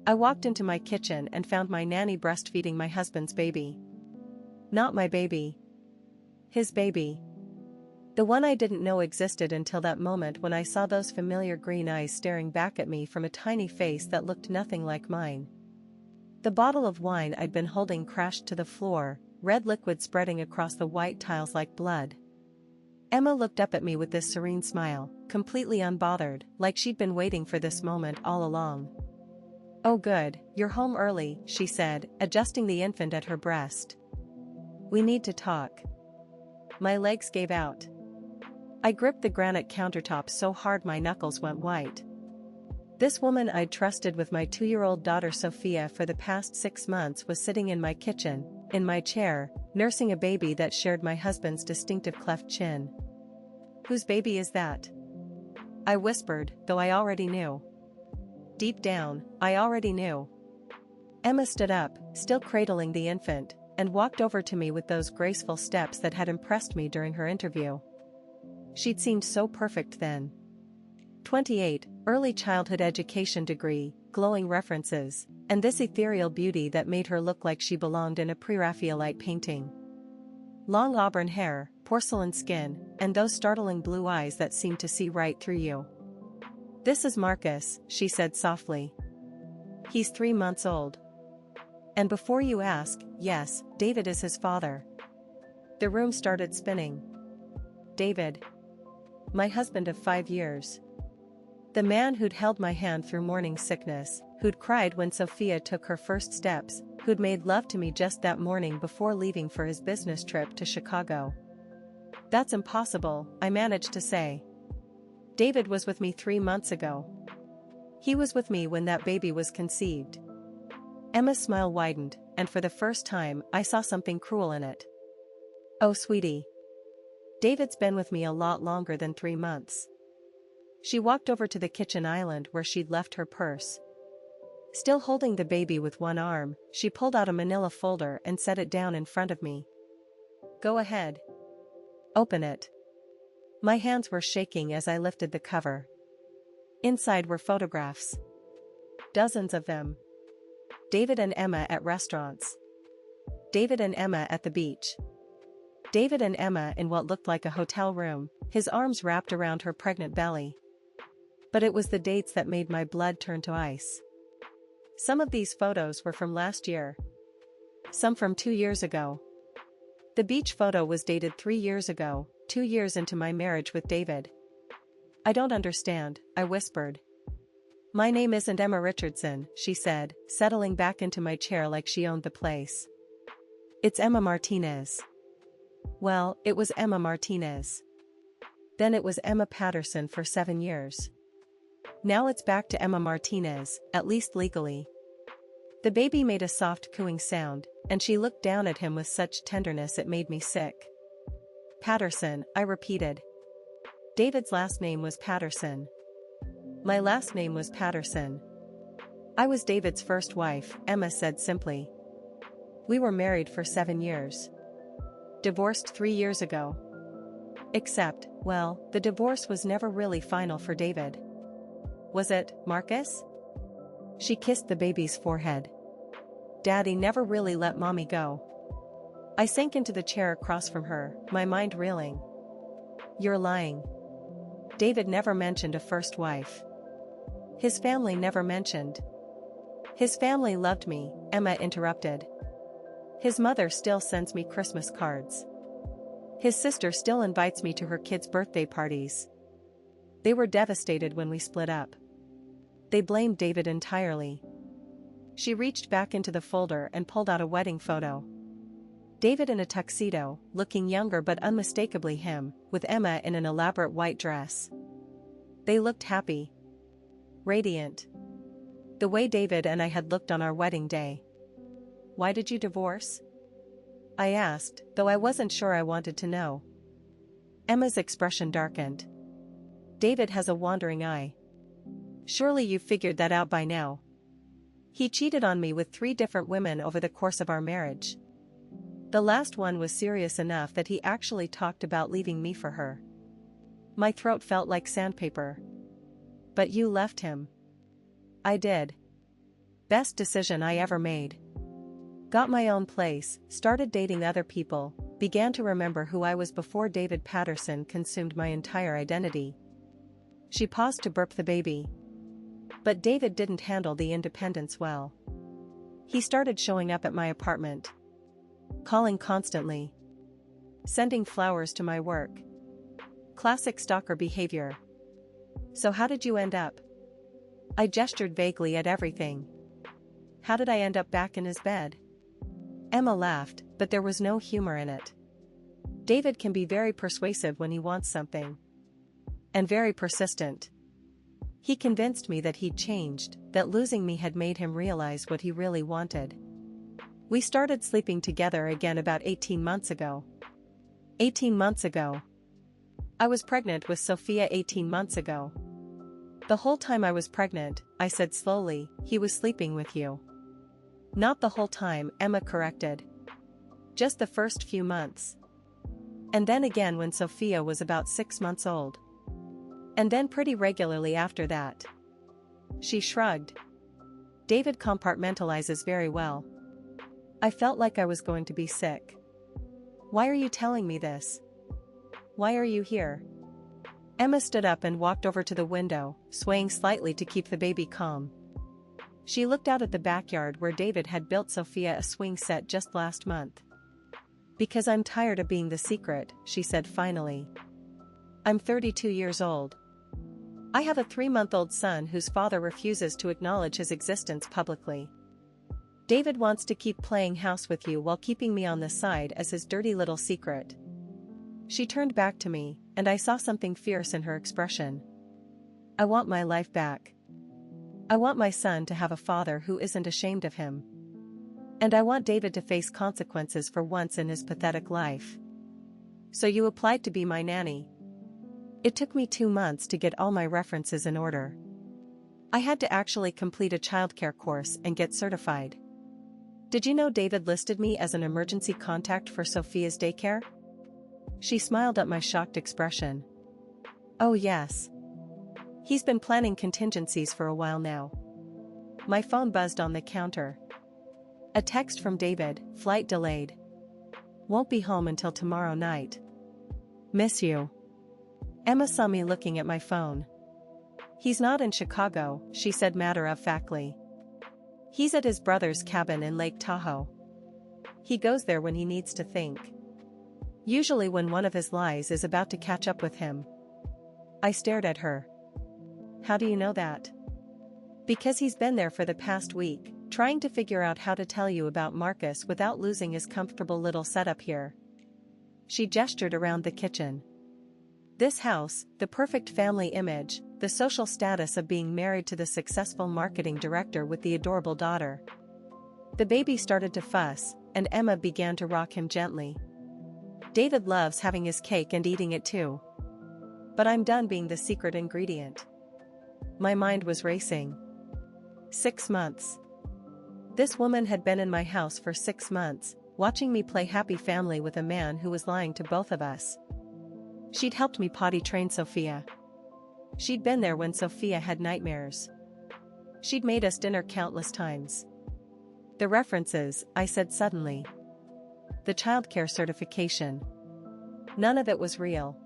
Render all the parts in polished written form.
I walked into my kitchen and found my nanny breastfeeding my husband's baby. Not my baby. His baby. The one I didn't know existed until that moment when I saw those familiar green eyes staring back at me from a tiny face that looked nothing like mine. The bottle of wine I'd been holding crashed to the floor, red liquid spreading across the white tiles like blood. Emma looked up at me with this serene smile, completely unbothered, like she'd been waiting for this moment all along. "Oh good, you're home early," she said, adjusting the infant at her breast. "We need to talk." My legs gave out. I gripped the granite countertop so hard my knuckles went white. This woman I'd trusted with my 2-year-old daughter Sophia for the past 6 months was sitting in my kitchen, in my chair, nursing a baby that shared my husband's distinctive cleft chin. "Whose baby is that?" I whispered, though I already knew. Deep down, I already knew. Emma stood up, still cradling the infant, and walked over to me with those graceful steps that had impressed me during her interview. She'd seemed so perfect then. 28, early childhood education degree, glowing references, and this ethereal beauty that made her look like she belonged in a pre-Raphaelite painting. Long auburn hair, porcelain skin, and those startling blue eyes that seemed to see right through you. "This is Marcus," she said softly. "He's 3 months old. And before you ask, yes, David is his father." The room started spinning. David. My husband of 5 years. The man who'd held my hand through morning sickness, who'd cried when Sophia took her first steps, who'd made love to me just that morning before leaving for his business trip to Chicago. "That's impossible," I managed to say. "David was with me 3 months ago. He was with me when that baby was conceived." Emma's smile widened, and for the first time I saw something cruel in it. "Oh sweetie. David's been with me a lot longer than 3 months." She walked over to the kitchen island where she'd left her purse. Still holding the baby with one arm, she pulled out a manila folder and set it down in front of me. "Go ahead. Open it." My hands were shaking as I lifted the cover. Inside were photographs. Dozens of them. David and Emma at restaurants. David and Emma at the beach. David and Emma in what looked like a hotel room, his arms wrapped around her pregnant belly. But it was the dates that made my blood turn to ice. Some of these photos were from last year. Some from 2 years ago. The beach photo was dated 3 years ago, 2 years into my marriage with David. "I don't understand," I whispered. "My name isn't Emma Richardson," she said, settling back into my chair like she owned the place. "It's Emma Martinez." Well, it was Emma Martinez. Then it was Emma Patterson for 7 years. Now it's back to Emma Martinez, at least legally. The baby made a soft cooing sound, and she looked down at him with such tenderness it made me sick. "Patterson," I repeated. David's last name was Patterson. My last name was Patterson. "I was David's first wife," Emma said simply. "We were married for 7 years. Divorced 3 years ago. Except, well, the divorce was never really final for David. Was it, Marcus?" She kissed the baby's forehead. "Daddy never really let Mommy go." I sank into the chair across from her, my mind reeling. "You're lying. David never mentioned a first wife. His family never mentioned." "His family loved me," Emma interrupted. "His mother still sends me Christmas cards. His sister still invites me to her kids' birthday parties. They were devastated when we split up. They blamed David entirely." She reached back into the folder and pulled out a wedding photo. David in a tuxedo, looking younger but unmistakably him, with Emma in an elaborate white dress. They looked happy. Radiant. The way David and I had looked on our wedding day. "Why did you divorce?" I asked, though I wasn't sure I wanted to know. Emma's expression darkened. "David has a wandering eye. Surely you've figured that out by now. He cheated on me with 3 different women over the course of our marriage. The last one was serious enough that he actually talked about leaving me for her." My throat felt like sandpaper. "But you left him." "I did. Best decision I ever made. Got my own place, started dating other people, began to remember who I was before David Patterson consumed my entire identity. She paused to burp the baby. But David didn't handle the independence well. He started showing up at my apartment. Calling constantly. Sending flowers to my work. Classic stalker behavior. So how did you end up? I gestured vaguely at everything. How did I end up back in his bed? Emma laughed, but there was no humor in it. David can be very persuasive when he wants something. And very persistent. He convinced me that he'd changed, that losing me had made him realize what he really wanted. We started sleeping together again about 18 months ago. 18 months ago. I was pregnant with Sophia 18 months ago. The whole time I was pregnant, I said slowly, he was sleeping with you. Not the whole time, Emma corrected. Just the first few months. And then again when Sophia was about 6 months old. And then pretty regularly after that. She shrugged. David compartmentalizes very well. I felt like I was going to be sick. Why are you telling me this? Why are you here? Emma stood up and walked over to the window, swaying slightly to keep the baby calm. She looked out at the backyard where David had built Sophia a swing set just last month. Because I'm tired of being the secret, she said finally. I'm 32 years old. I have a 3-month-old son whose father refuses to acknowledge his existence publicly. David wants to keep playing house with you while keeping me on the side as his dirty little secret. She turned back to me, and I saw something fierce in her expression. I want my life back. I want my son to have a father who isn't ashamed of him. And I want David to face consequences for once in his pathetic life. So you applied to be my nanny. It took me 2 months to get all my references in order. I had to actually complete a childcare course and get certified. Did you know David listed me as an emergency contact for Sophia's daycare? She smiled at my shocked expression. Oh yes. He's been planning contingencies for a while now. My phone buzzed on the counter. A text from David, flight delayed. Won't be home until tomorrow night. Miss you. Emma saw me looking at my phone. He's not in Chicago, she said matter-of-factly. He's at his brother's cabin in Lake Tahoe. He goes there when he needs to think. Usually when one of his lies is about to catch up with him. I stared at her. How do you know that? Because he's been there for the past week, trying to figure out how to tell you about Marcus without losing his comfortable little setup here. She gestured around the kitchen. This house, the perfect family image, the social status of being married to the successful marketing director with the adorable daughter. The baby started to fuss, and Emma began to rock him gently. David loves having his cake and eating it too. But I'm done being the secret ingredient. My mind was racing. 6 months. This woman had been in my house for 6 months, watching me play happy family with a man who was lying to both of us. She'd helped me potty train Sophia. She'd been there when Sophia had nightmares. She'd made us dinner countless times. The references, I said suddenly. The childcare certification. None of it was real.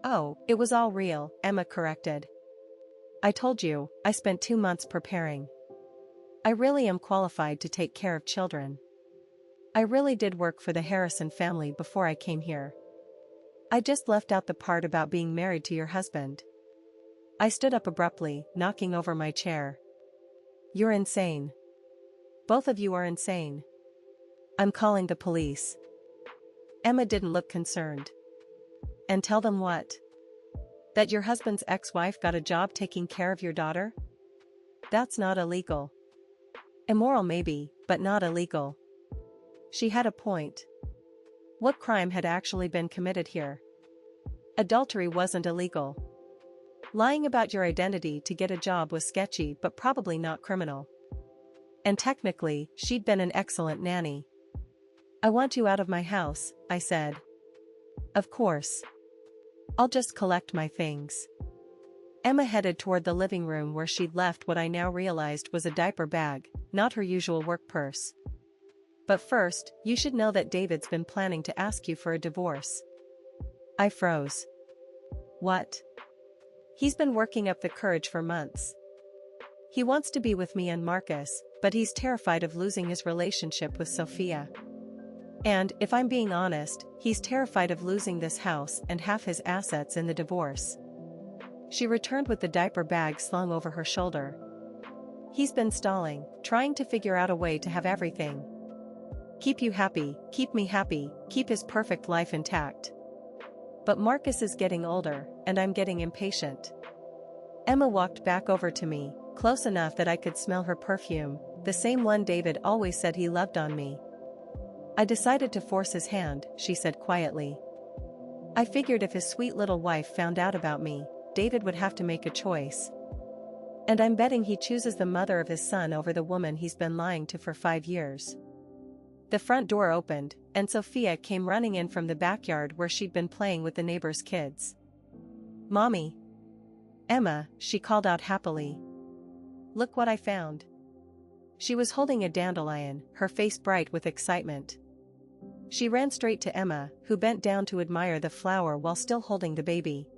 Oh, it was all real, Emma corrected. I told you, I spent 2 months preparing. I really am qualified to take care of children. I really did work for the Harrison family before I came here. I just left out the part about being married to your husband. I stood up abruptly, knocking over my chair. You're insane. Both of you are insane. I'm calling the police. Emma didn't look concerned. And tell them what? That your husband's ex-wife got a job taking care of your daughter? That's not illegal. Immoral maybe, but not illegal. She had a point. What crime had actually been committed here? Adultery wasn't illegal. Lying about your identity to get a job was sketchy but probably not criminal. And technically, she'd been an excellent nanny. I want you out of my house, I said. Of course. I'll just collect my things. Emma headed toward the living room where she'd left what I now realized was a diaper bag, not her usual work purse. But first, you should know that David's been planning to ask you for a divorce. I froze. What? He's been working up the courage for months. He wants to be with me and Marcus, but he's terrified of losing his relationship with Sophia. And, if I'm being honest, he's terrified of losing this house and half his assets in the divorce. She returned with the diaper bag slung over her shoulder. He's been stalling, trying to figure out a way to have everything. Keep you happy, keep me happy, keep his perfect life intact. But Marcus is getting older, and I'm getting impatient. Emma walked back over to me, close enough that I could smell her perfume, the same one David always said he loved on me. I decided to force his hand, she said quietly. I figured if his sweet little wife found out about me, David would have to make a choice. And I'm betting he chooses the mother of his son over the woman he's been lying to for 5 years. The front door opened, and Sophia came running in from the backyard where she'd been playing with the neighbor's kids. Mommy! Emma, she called out happily. Look what I found. She was holding a dandelion, her face bright with excitement. She ran straight to Emma, who bent down to admire the flower while still holding the baby.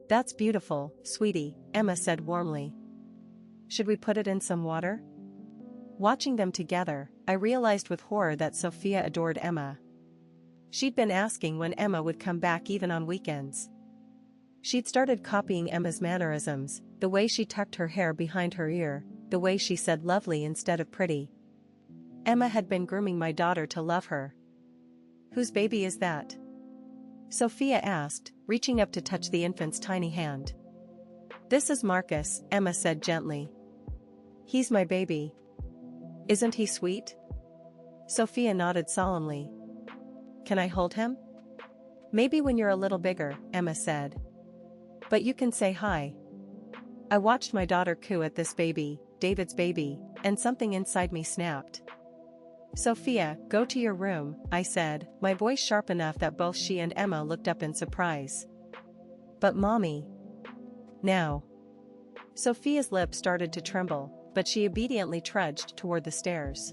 That's beautiful, sweetie, Emma said warmly. Should we put it in some water? Watching them together, I realized with horror that Sophia adored Emma. She'd been asking when Emma would come back even on weekends. She'd started copying Emma's mannerisms, the way she tucked her hair behind her ear, the way she said lovely instead of pretty. Emma had been grooming my daughter to love her. Whose baby is that? Sophia asked, reaching up to touch the infant's tiny hand. This is Marcus, Emma said gently. He's my baby. Isn't he sweet? Sophia nodded solemnly. Can I hold him? Maybe when you're a little bigger, Emma said. But you can say hi. I watched my daughter coo at this baby, David's baby, and something inside me snapped. Sophia, go to your room, I said, my voice sharp enough that both she and Emma looked up in surprise. But Mommy. Now. Sophia's lips started to tremble, but she obediently trudged toward the stairs.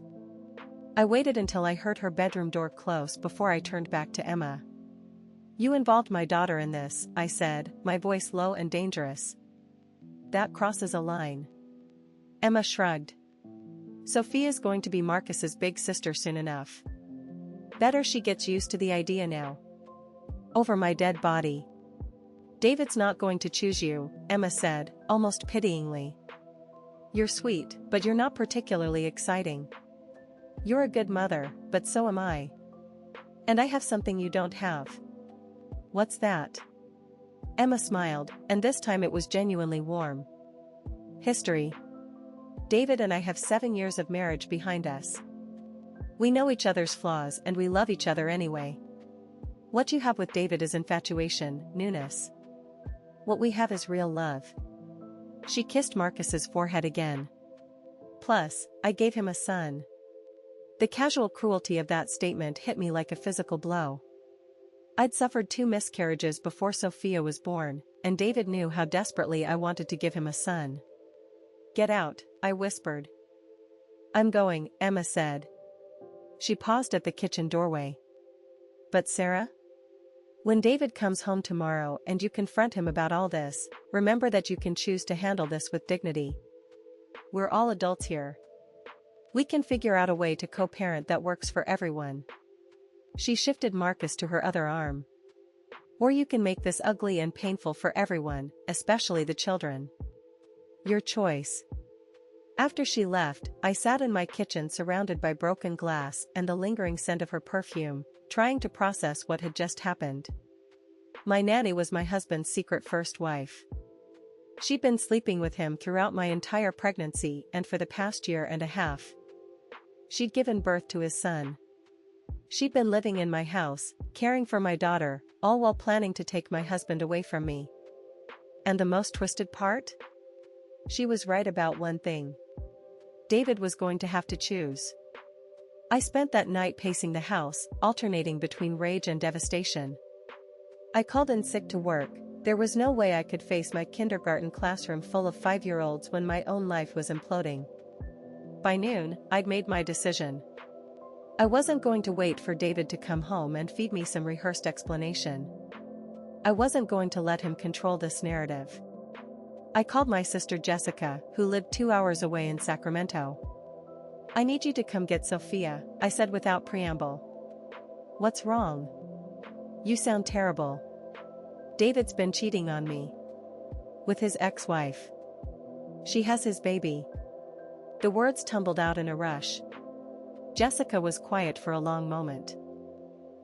I waited until I heard her bedroom door close before I turned back to Emma. You involved my daughter in this, I said, my voice low and dangerous. That crosses a line. Emma shrugged. Sophia's going to be Marcus's big sister soon enough. Better she gets used to the idea now. Over my dead body. David's not going to choose you, Emma said, almost pityingly. You're sweet, but you're not particularly exciting. You're a good mother, but so am I. And I have something you don't have. What's that? Emma smiled, and this time it was genuinely warm. History. David and I have 7 years of marriage behind us. We know each other's flaws and we love each other anyway. What you have with David is infatuation, newness. What we have is real love. She kissed Marcus's forehead again. Plus, I gave him a son. The casual cruelty of that statement hit me like a physical blow. I'd suffered 2 miscarriages before Sophia was born, and David knew how desperately I wanted to give him a son. Get out, I whispered. I'm going, Emma said. She paused at the kitchen doorway. But Sarah? When David comes home tomorrow and you confront him about all this, remember that you can choose to handle this with dignity. We're all adults here. We can figure out a way to co-parent that works for everyone. She shifted Marcus to her other arm. Or you can make this ugly and painful for everyone, especially the children. Your choice. After she left, I sat in my kitchen surrounded by broken glass and the lingering scent of her perfume, trying to process what had just happened. My nanny was my husband's secret first wife. She'd been sleeping with him throughout my entire pregnancy and for the past year and a half. She'd given birth to his son. She'd been living in my house, caring for my daughter, all while planning to take my husband away from me. And the most twisted part? She was right about one thing. David was going to have to choose. I spent that night pacing the house, alternating between rage and devastation. I called in sick to work, There was no way I could face my kindergarten classroom full of 5-year-olds when my own life was imploding. By noon, I'd made my decision. I wasn't going to wait for David to come home and feed me some rehearsed explanation. I wasn't going to let him control this narrative. I called my sister Jessica, who lived 2 hours away in Sacramento. "I need you to come get Sophia," I said without preamble. "What's wrong? You sound terrible." "David's been cheating on me. With his ex-wife. She has his baby." The words tumbled out in a rush. Jessica was quiet for a long moment.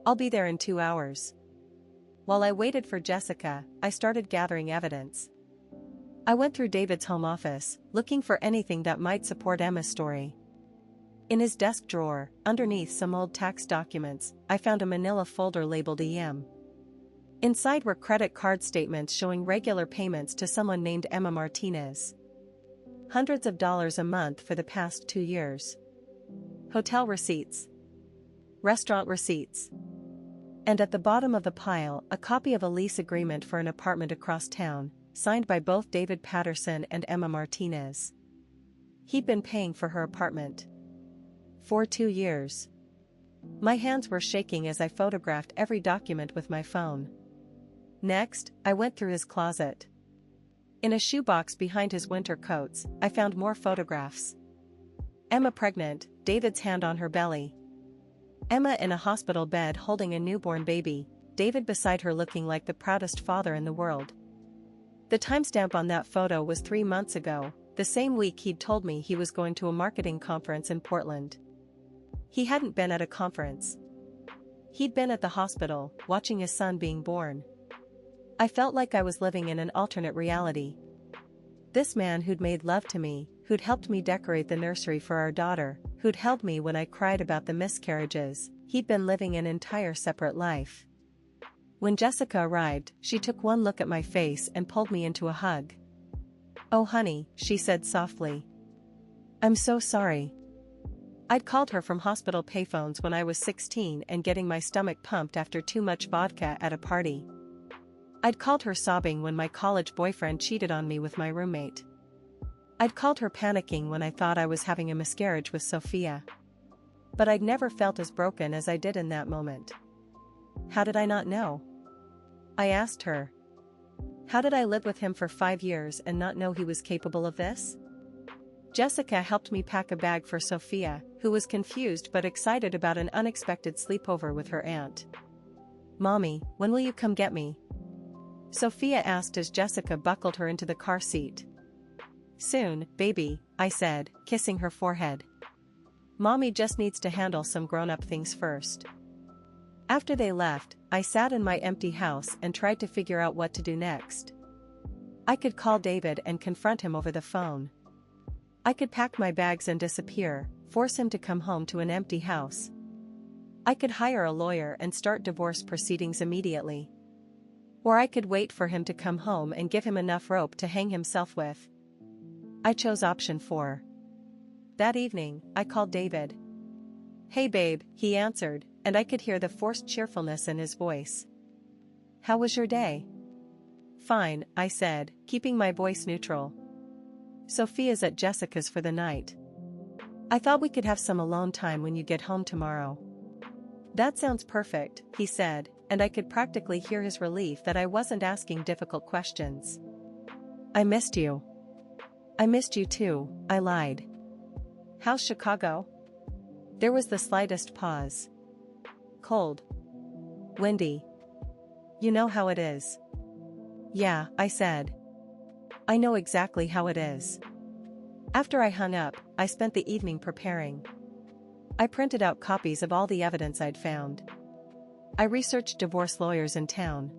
"I'll be there in 2 hours." While I waited for Jessica, I started gathering evidence. I went through David's home office, looking for anything that might support Emma's story. In his desk drawer, underneath some old tax documents, I found a manila folder labeled EM. Inside were credit card statements showing regular payments to someone named Emma Martinez. Hundreds of dollars a month for the past 2 years. Hotel receipts. Restaurant receipts. And at the bottom of the pile, a copy of a lease agreement for an apartment across town, signed by both David Patterson and Emma Martinez. He'd been paying for her apartment. For 2 years. My hands were shaking as I photographed every document with my phone. Next, I went through his closet. In a shoebox behind his winter coats, I found more photographs. Emma pregnant, David's hand on her belly. Emma in a hospital bed holding a newborn baby, David beside her looking like the proudest father in the world. The timestamp on that photo was 3 months ago, the same week he'd told me he was going to a marketing conference in Portland. He hadn't been at a conference. He'd been at the hospital, watching his son being born. I felt like I was living in an alternate reality. This man who'd made love to me, who'd helped me decorate the nursery for our daughter, who'd held me when I cried about the miscarriages, he'd been living an entire separate life. When Jessica arrived, she took one look at my face and pulled me into a hug. "Oh honey," she said softly. "I'm so sorry." I'd called her from hospital payphones when I was 16 and getting my stomach pumped after too much vodka at a party. I'd called her sobbing when my college boyfriend cheated on me with my roommate. I'd called her panicking when I thought I was having a miscarriage with Sophia. But I'd never felt as broken as I did in that moment. How did I not know? I asked her. How did I live with him for 5 years and not know he was capable of this? Jessica helped me pack a bag for Sophia, who was confused but excited about an unexpected sleepover with her aunt. "Mommy, when will you come get me?" Sophia asked as Jessica buckled her into the car seat. "Soon, baby," I said, kissing her forehead. "Mommy just needs to handle some grown-up things first." After they left, I sat in my empty house and tried to figure out what to do next. I could call David and confront him over the phone. I could pack my bags and disappear, force him to come home to an empty house. I could hire a lawyer and start divorce proceedings immediately. Or I could wait for him to come home and give him enough rope to hang himself with. I chose option 4. That evening, I called David. "Hey babe," he answered, and I could hear the forced cheerfulness in his voice. "How was your day?" "Fine," I said, keeping my voice neutral. "Sophia's at Jessica's for the night. I thought we could have some alone time when you get home tomorrow." "That sounds perfect," he said, and I could practically hear his relief that I wasn't asking difficult questions. "I missed you." "I missed you too," I lied. "How's Chicago?" There was the slightest pause. "Cold. Windy. You know how it is." "Yeah," I said. "I know exactly how it is." After I hung up, I spent the evening preparing. I printed out copies of all the evidence I'd found. I researched divorce lawyers in town.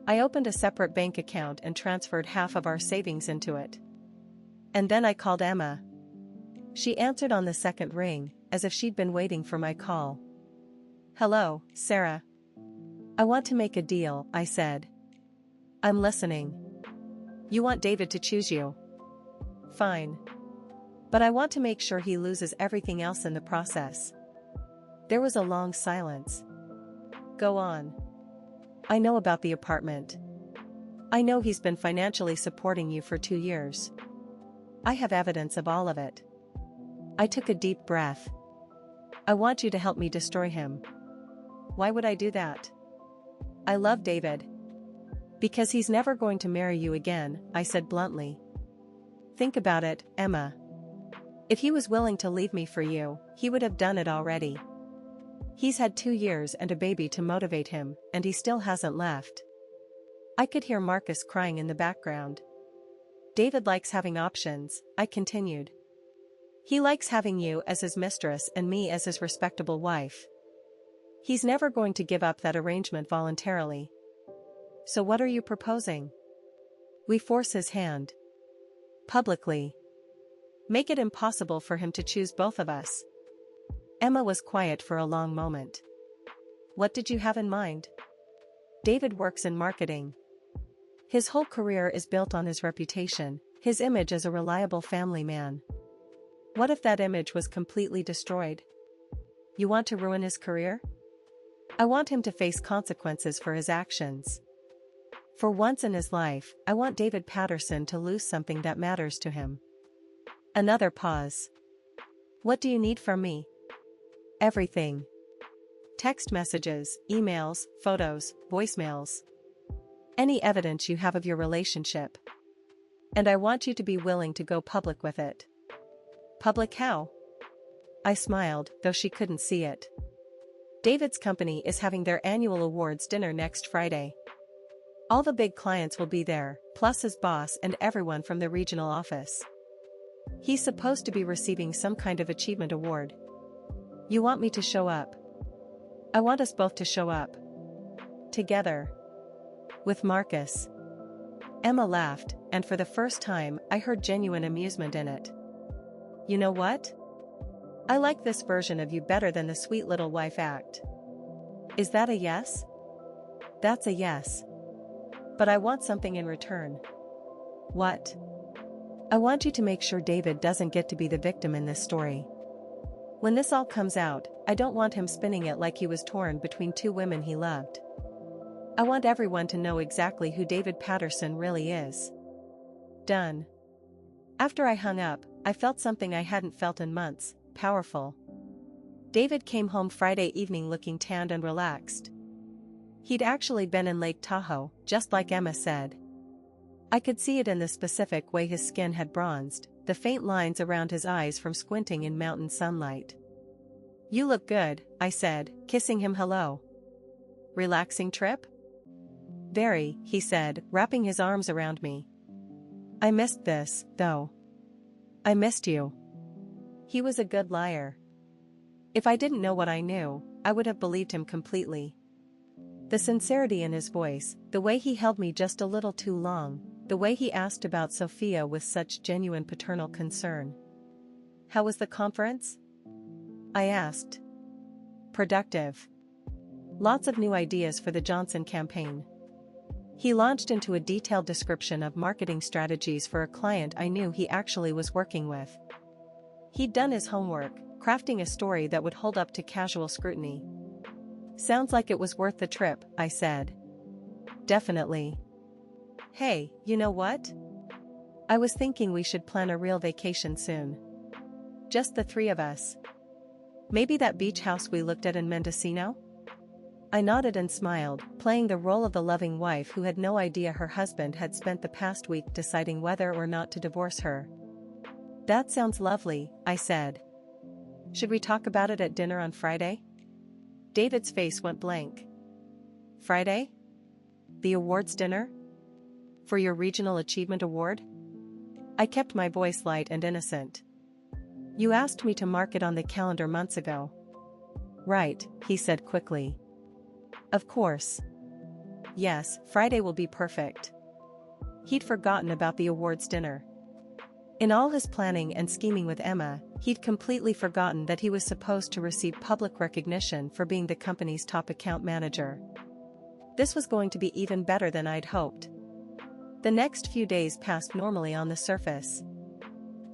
I opened a separate bank account and transferred half of our savings into it. And then I called Emma. She answered on the second ring, as if she'd been waiting for my call. "Hello, Sarah. I want to make a deal," I said. "I'm listening." "You want David to choose you?" "Fine. But I want to make sure he loses everything else in the process." There was a long silence. "Go on." "I know about the apartment. I know he's been financially supporting you for 2 years. I have evidence of all of it. I took a deep breath. I want you to help me destroy him. Why would I do that? I love David. Because he's never going to marry you again, I said bluntly. Think about it, Emma. If he was willing to leave me for you, he would have done it already. He's had 2 years and a baby to motivate him, and he still hasn't left. I could hear Marcus crying in the background. David likes having options, I continued. He likes having you as his mistress and me as his respectable wife. He's never going to give up that arrangement voluntarily. So what are you proposing? We force his hand. Publicly. Make it impossible for him to choose both of us. Emma was quiet for a long moment. What did you have in mind? David works in marketing. His whole career is built on his reputation, his image as a reliable family man. What if that image was completely destroyed? You want to ruin his career? I want him to face consequences for his actions. For once in his life, I want David Patterson to lose something that matters to him. Another pause. What do you need from me? Everything. Text messages, emails, photos, voicemails. Any evidence you have of your relationship. And I want you to be willing to go public with it. Public how? I smiled, though she couldn't see it. David's company is having their annual awards dinner next Friday. All the big clients will be there, plus his boss and everyone from the regional office. He's supposed to be receiving some kind of achievement award. You want me to show up? I want us both to show up. Together. With Marcus. Emma laughed, and for the first time, I heard genuine amusement in it. You know what? I like this version of you better than the sweet little wife act. Is that a yes? That's a yes. But I want something in return. What? I want you to make sure David doesn't get to be the victim in this story. When this all comes out, I don't want him spinning it like he was torn between 2 women he loved. I want everyone to know exactly who David Patterson really is. Done. After I hung up, I felt something I hadn't felt in months, powerful. David came home Friday evening looking tanned and relaxed. He'd actually been in Lake Tahoe, just like Emma said. I could see it in the specific way his skin had bronzed, the faint lines around his eyes from squinting in mountain sunlight. You look good, I said, kissing him hello. Relaxing trip? Very, he said, wrapping his arms around me. I missed this, though. I missed you. He was a good liar. If I didn't know what I knew, I would have believed him completely. The sincerity in his voice, the way he held me just a little too long, the way he asked about Sophia with such genuine paternal concern. How was the conference? I asked. Productive. Lots of new ideas for the Johnson campaign. He launched into a detailed description of marketing strategies for a client I knew he actually was working with. He'd done his homework, crafting a story that would hold up to casual scrutiny. Sounds like it was worth the trip, I said. Definitely. Hey, you know what? I was thinking we should plan a real vacation soon. Just the 3 of us. Maybe that beach house we looked at in Mendocino? I nodded and smiled, playing the role of the loving wife who had no idea her husband had spent the past week deciding whether or not to divorce her. That sounds lovely, I said. Should we talk about it at dinner on Friday? David's face went blank. Friday? The awards dinner? For your Regional Achievement Award? I kept my voice light and innocent. You asked me to mark it on the calendar months ago. Right, he said quickly. Of course. Yes, Friday will be perfect. He'd forgotten about the awards dinner. In all his planning and scheming with Emma, he'd completely forgotten that he was supposed to receive public recognition for being the company's top account manager. This was going to be even better than I'd hoped. The next few days passed normally on the surface.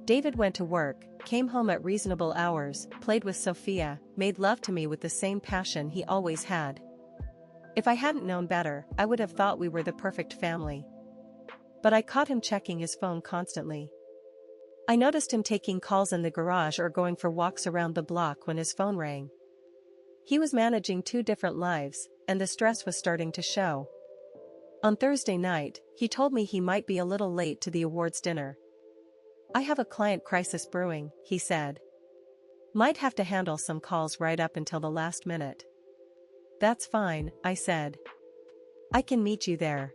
David went to work, came home at reasonable hours, played with Sophia, made love to me with the same passion he always had. If I hadn't known better, I would have thought we were the perfect family. But I caught him checking his phone constantly. I noticed him taking calls in the garage or going for walks around the block when his phone rang. He was managing two different lives, and the stress was starting to show. On Thursday night, he told me he might be a little late to the awards dinner. "I have a client crisis brewing," he said. "Might have to handle some calls right up until the last minute." "That's fine," I said. "I can meet you there."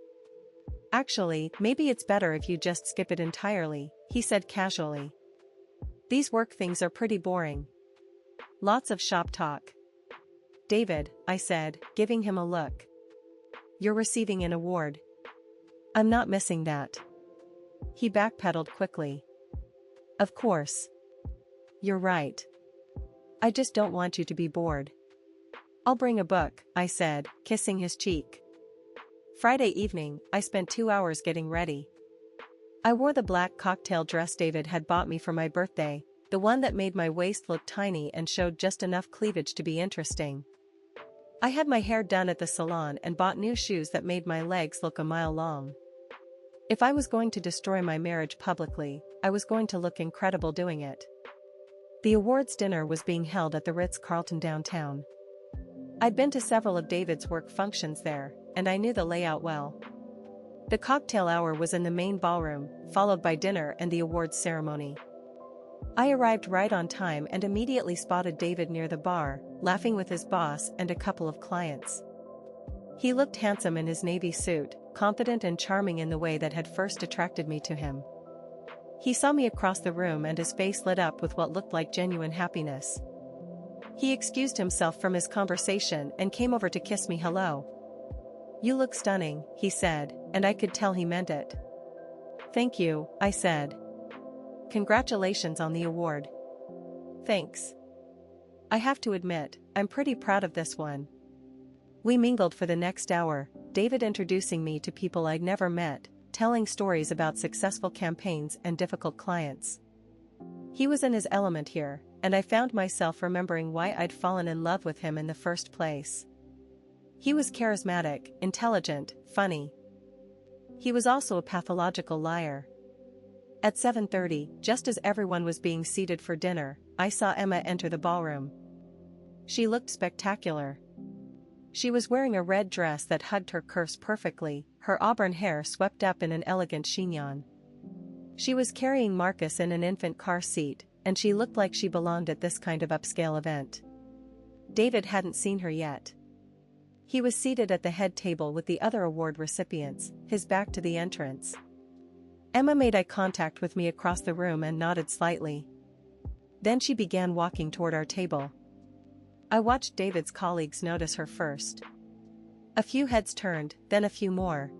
"Actually, maybe it's better if you just skip it entirely," he said casually. "These work things are pretty boring. Lots of shop talk." "David," I said, giving him a look. "You're receiving an award." "I'm not missing that." He backpedaled quickly. "Of course. You're right. I just don't want you to be bored." "I'll bring a book," I said, kissing his cheek. Friday evening, I spent 2 hours getting ready. I wore the black cocktail dress David had bought me for my birthday, the one that made my waist look tiny and showed just enough cleavage to be interesting. I had my hair done at the salon and bought new shoes that made my legs look a mile long. If I was going to destroy my marriage publicly, I was going to look incredible doing it. The awards dinner was being held at the Ritz-Carlton downtown. I'd been to several of David's work functions there, and I knew the layout well. The cocktail hour was in the main ballroom, followed by dinner and the awards ceremony. I arrived right on time and immediately spotted David near the bar, laughing with his boss and a couple of clients. He looked handsome in his navy suit, confident and charming in the way that had first attracted me to him. He saw me across the room and his face lit up with what looked like genuine happiness. He excused himself from his conversation and came over to kiss me hello. "You look stunning," he said, and I could tell he meant it. "Thank you," I said. "Congratulations on the award." "Thanks. I have to admit, I'm pretty proud of this one." We mingled for the next hour, David introducing me to people I'd never met, telling stories about successful campaigns and difficult clients. He was in his element here, and I found myself remembering why I'd fallen in love with him in the first place. He was charismatic, intelligent, funny. He was also a pathological liar. At 7:30, just as everyone was being seated for dinner, I saw Emma enter the ballroom. She looked spectacular. She was wearing a red dress that hugged her curves perfectly, her auburn hair swept up in an elegant chignon. She was carrying Marcus in an infant car seat, and she looked like she belonged at this kind of upscale event. David hadn't seen her yet. He was seated at the head table with the other award recipients, his back to the entrance. Emma made eye contact with me across the room and nodded slightly. Then she began walking toward our table. I watched David's colleagues notice her first. A few heads turned, then a few more.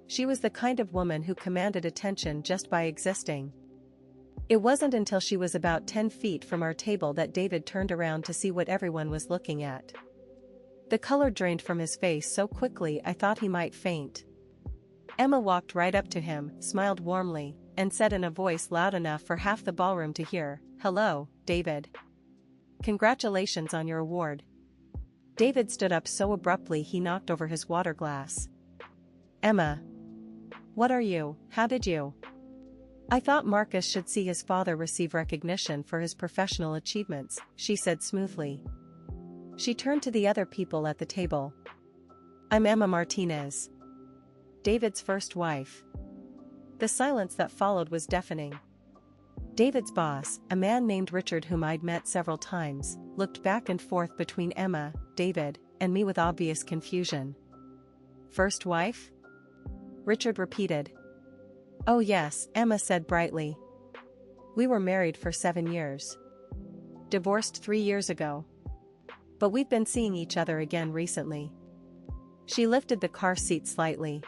She was the kind of woman who commanded attention just by existing. It wasn't until she was about 10 feet from our table that David turned around to see what everyone was looking at. The color drained from his face so quickly I thought he might faint. Emma walked right up to him, smiled warmly, and said in a voice loud enough for half the ballroom to hear, "Hello, David. Congratulations on your award." David stood up so abruptly he knocked over his water glass. "Emma. What are you? How did you?" "I thought Marcus should see his father receive recognition for his professional achievements," she said smoothly. She turned to the other people at the table. "I'm Emma Martinez, David's first wife." The silence that followed was deafening. David's boss, a man named Richard whom I'd met several times, looked back and forth between Emma, David, and me with obvious confusion. "First wife?" Richard repeated. "Oh yes," Emma said brightly. "We were married for 7 years. Divorced 3 years ago. But we've been seeing each other again recently." She lifted the car seat slightly.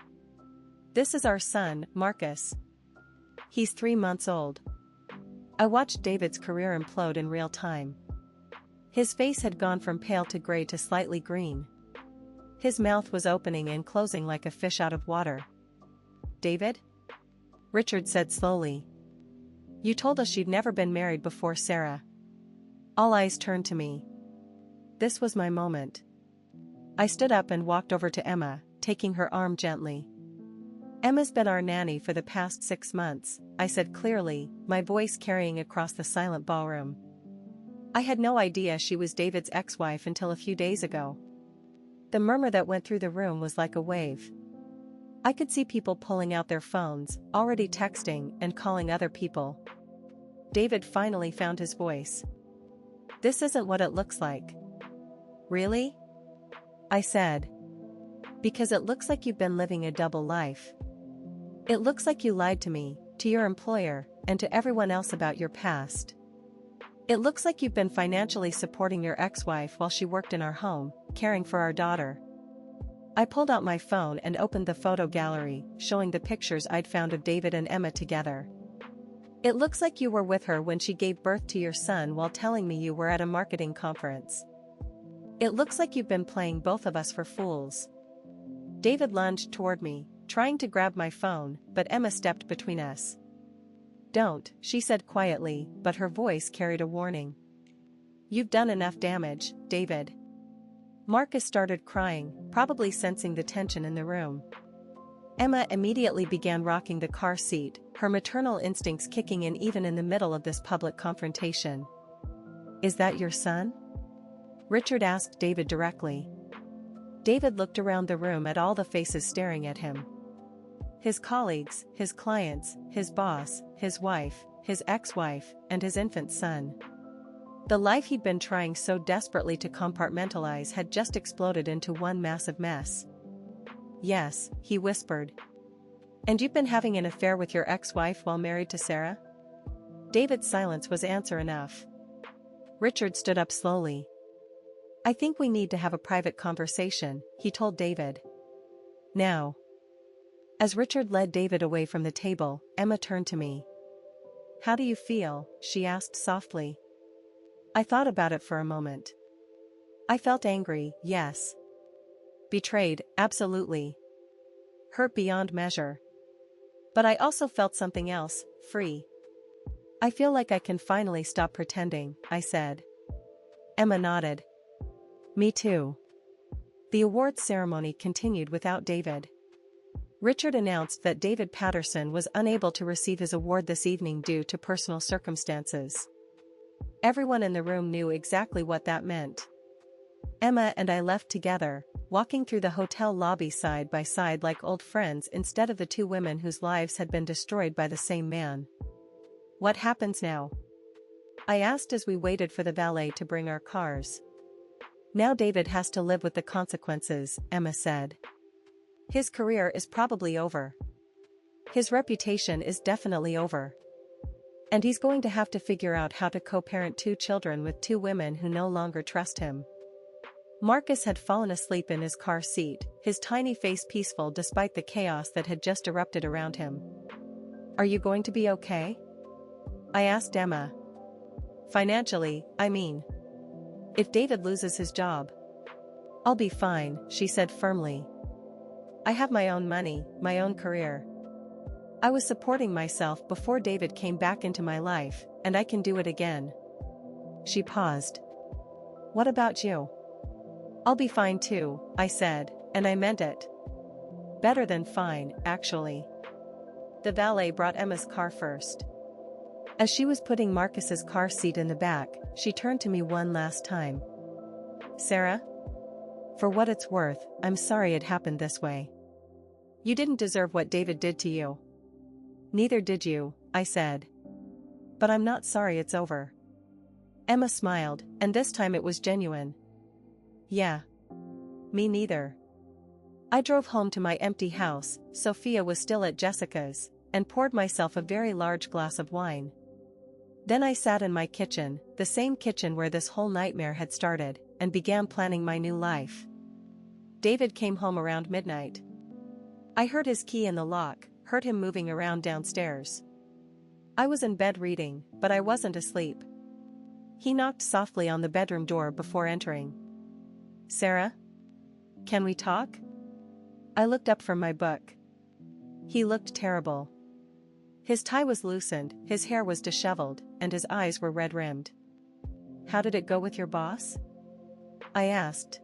"This is our son, Marcus. He's 3 months old." I watched David's career implode in real time. His face had gone from pale to gray to slightly green. His mouth was opening and closing like a fish out of water. "David?" Richard said slowly. "You told us you'd never been married before, Sarah." All eyes turned to me. This was my moment. I stood up and walked over to Emma, taking her arm gently. Emma's been our nanny for the past 6 months, I said clearly, my voice carrying across the silent ballroom. I had no idea she was David's ex-wife until a few days ago. The murmur that went through the room was like a wave. I could see people pulling out their phones, already texting and calling other people. David finally found his voice. This isn't what it looks like. Really? I said. Because it looks like you've been living a double life. It looks like you lied to me, to your employer, and to everyone else about your past. It looks like you've been financially supporting your ex-wife while she worked in our home, caring for our daughter. I pulled out my phone and opened the photo gallery, showing the pictures I'd found of David and Emma together. It looks like you were with her when she gave birth to your son while telling me you were at a marketing conference. It looks like you've been playing both of us for fools. David lunged toward me, trying to grab my phone, but Emma stepped between us. Don't, she said quietly, but her voice carried a warning. You've done enough damage, David. Marcus started crying, probably sensing the tension in the room. Emma immediately began rocking the car seat, her maternal instincts kicking in even in the middle of this public confrontation. Is that your son? Richard asked David directly. David looked around the room at all the faces staring at him. His colleagues, his clients, his boss, his wife, his ex-wife, and his infant son. The life he'd been trying so desperately to compartmentalize had just exploded into one massive mess. Yes, he whispered. And you've been having an affair with your ex-wife while married to Sarah? David's silence was answer enough. Richard stood up slowly. I think we need to have a private conversation, he told David. Now. As Richard led David away from the table, Emma turned to me. How do you feel? She asked softly. I thought about it for a moment. I felt angry, yes. Betrayed, absolutely. Hurt beyond measure. But I also felt something else, free. I feel like I can finally stop pretending, I said. Emma nodded. Me too. The awards ceremony continued without David. Richard announced that David Patterson was unable to receive his award this evening due to personal circumstances. Everyone in the room knew exactly what that meant. Emma and I left together, walking through the hotel lobby side by side like old friends instead of the two women whose lives had been destroyed by the same man. What happens now? I asked as we waited for the valet to bring our cars. Now David has to live with the consequences, Emma said. His career is probably over. His reputation is definitely over. And he's going to have to figure out how to co-parent 2 children with 2 women who no longer trust him. Marcus had fallen asleep in his car seat, his tiny face peaceful despite the chaos that had just erupted around him. Are you going to be okay? I asked Emma. Financially, I mean. If David loses his job. I'll be fine, she said firmly. I have my own money, my own career. I was supporting myself before David came back into my life, and I can do it again. She paused. What about you? I'll be fine too, I said, and I meant it. Better than fine, actually. The valet brought Emma's car first. As she was putting Marcus's car seat in the back, she turned to me one last time. Sarah? For what it's worth, I'm sorry it happened this way. You didn't deserve what David did to you. Neither did you, I said. But I'm not sorry it's over. Emma smiled, and this time it was genuine. Yeah. Me neither. I drove home to my empty house, Sophia was still at Jessica's, and poured myself a very large glass of wine. Then I sat in my kitchen, the same kitchen where this whole nightmare had started, and began planning my new life. David came home around midnight. I heard his key in the lock, heard him moving around downstairs. I was in bed reading, but I wasn't asleep. He knocked softly on the bedroom door before entering. Sarah? Can we talk? I looked up from my book. He looked terrible. His tie was loosened, his hair was disheveled, and his eyes were red-rimmed. How did it go with your boss? I asked.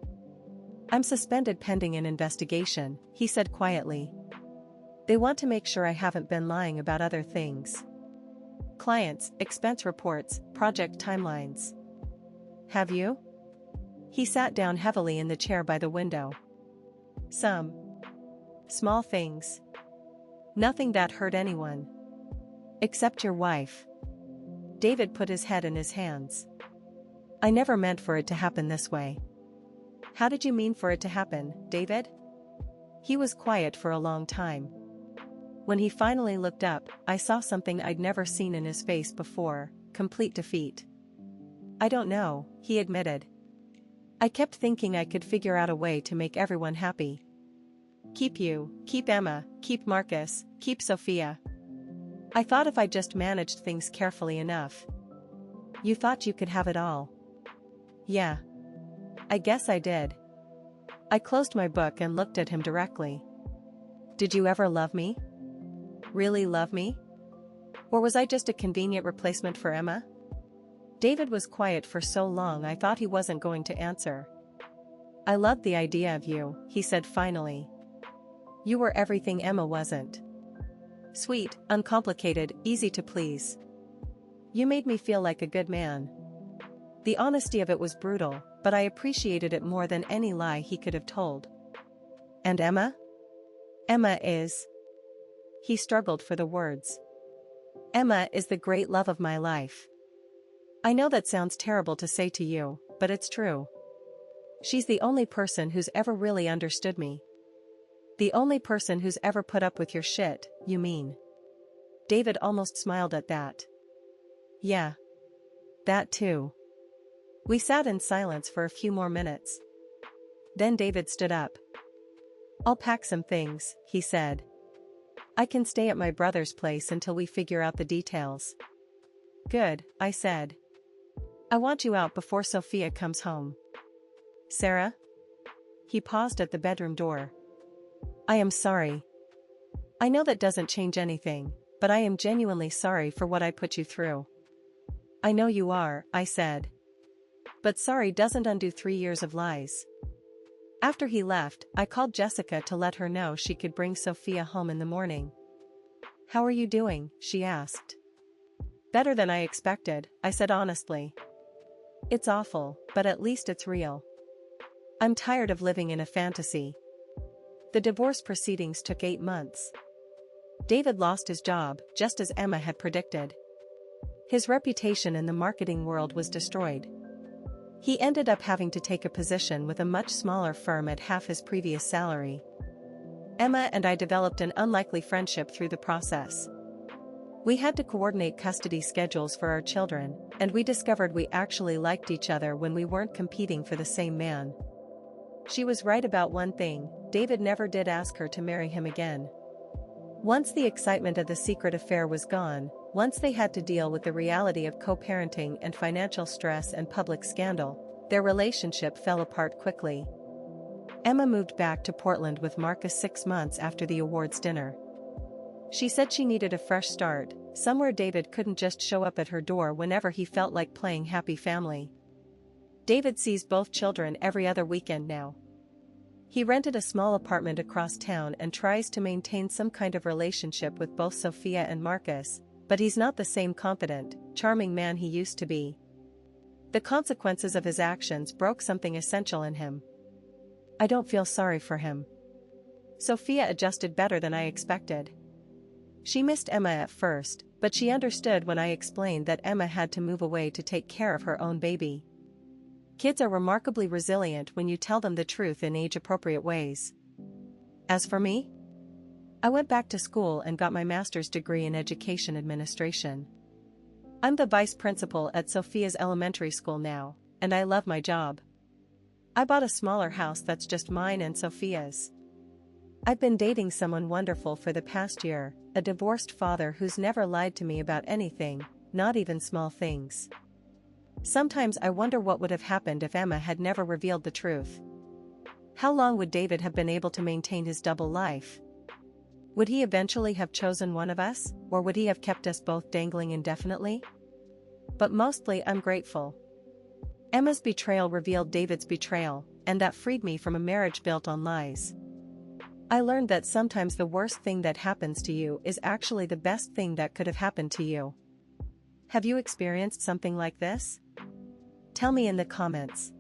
I'm suspended pending an investigation, he said quietly. They want to make sure I haven't been lying about other things. Clients, expense reports, project timelines. Have you? He sat down heavily in the chair by the window. Some small things. Nothing that hurt anyone. Except your wife. David put his head in his hands. I never meant for it to happen this way. How did you mean for it to happen, David? He was quiet for a long time. When he finally looked up, I saw something I'd never seen in his face before, complete defeat. I don't know, he admitted. I kept thinking I could figure out a way to make everyone happy. Keep you, keep Emma, keep Marcus, keep Sophia. I thought if I just managed things carefully enough. You thought you could have it all. Yeah. I guess I did. I closed my book and looked at him directly. Did you ever love me? Really love me? Or was I just a convenient replacement for Emma? David was quiet for so long I thought he wasn't going to answer. I loved the idea of you, he said finally. You were everything Emma wasn't. Sweet, uncomplicated, easy to please. You made me feel like a good man. The honesty of it was brutal, but I appreciated it more than any lie he could have told. And Emma? Emma is... He struggled for the words. Emma is the great love of my life. I know that sounds terrible to say to you, but it's true. She's the only person who's ever really understood me. The only person who's ever put up with your shit, you mean? David almost smiled at that. Yeah. That too. We sat in silence for a few more minutes. Then David stood up. I'll pack some things, he said. I can stay at my brother's place until we figure out the details. Good, I said. I want you out before Sophia comes home. Sarah? He paused at the bedroom door. I am sorry. I know that doesn't change anything, but I am genuinely sorry for what I put you through. I know you are, I said. But sorry doesn't undo 3 years of lies. After he left, I called Jessica to let her know she could bring Sophia home in the morning. How are you doing? She asked. Better than I expected, I said honestly. It's awful, but at least it's real. I'm tired of living in a fantasy. The divorce proceedings took 8 months. David lost his job, just as Emma had predicted. His reputation in the marketing world was destroyed. He ended up having to take a position with a much smaller firm at half his previous salary. Emma and I developed an unlikely friendship through the process. We had to coordinate custody schedules for our children, and we discovered we actually liked each other when we weren't competing for the same man. She was right about one thing, David never did ask her to marry him again. Once the excitement of the secret affair was gone, once they had to deal with the reality of co-parenting and financial stress and public scandal, their relationship fell apart quickly. Emma moved back to Portland with Marcus 6 months after the awards dinner. She said she needed a fresh start, somewhere David couldn't just show up at her door whenever he felt like playing happy family. David sees both children every other weekend now. He rented a small apartment across town and tries to maintain some kind of relationship with both Sophia and Marcus, but he's not the same confident, charming man he used to be. The consequences of his actions broke something essential in him. I don't feel sorry for him. Sophia adjusted better than I expected. She missed Emma at first, but she understood when I explained that Emma had to move away to take care of her own baby. Kids are remarkably resilient when you tell them the truth in age-appropriate ways. As for me, I went back to school and got my master's degree in education administration. I'm the vice principal at Sophia's elementary school now, and I love my job. I bought a smaller house that's just mine and Sophia's. I've been dating someone wonderful for the past year, a divorced father who's never lied to me about anything, not even small things. Sometimes I wonder what would have happened if Emma had never revealed the truth. How long would David have been able to maintain his double life? Would he eventually have chosen one of us, or would he have kept us both dangling indefinitely? But mostly I'm grateful. Emma's betrayal revealed David's betrayal, and that freed me from a marriage built on lies. I learned that sometimes the worst thing that happens to you is actually the best thing that could have happened to you. Have you experienced something like this? Tell me in the comments.